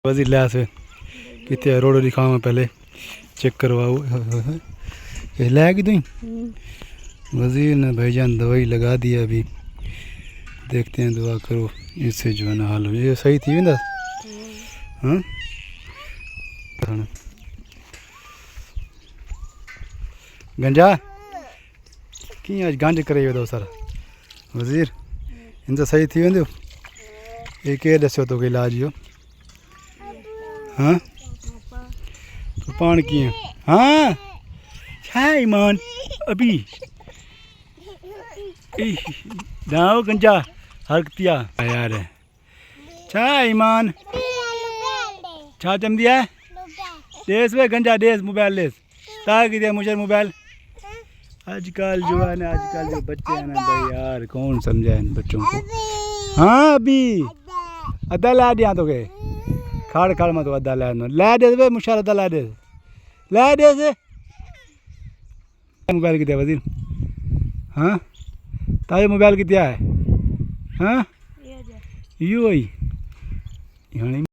वजीर लिया से कितने रोड दिखाओ पहले चेक करवाओ। ये लाया कि तुम वजीर ने भाईजान दवाई लगा दिया। अभी देखते हैं, दुआ करो इससे जो है ना हाल हो। ये सही थी ना? हाँ गंजा कि आज गांज करे दो सर वजीर इनसे सही थी वेंदो। ये के दसो तो इलाज यो? हाँ तो पान किए? हाँ छा ईमान अभी दाओ गंजा हरकतिया यार छा ईमान छा चम दिया देश वे गंजा देश मोबाइल देश ताकि दिया मुझे मोबाइल। आजकल जो है ना, आजकल जो बच्चे हैं ना भाई यार, कौन समझा इन बच्चों को। हाँ अभी अद्धा ला दिया तो के खाड़ खाड़ मत अद्धा ला दे भाई मुशार अद्धा ला दे से मोबाइल कितना वजीर? हाँ ताजे मोबाइल कितना है? हाँ यू ही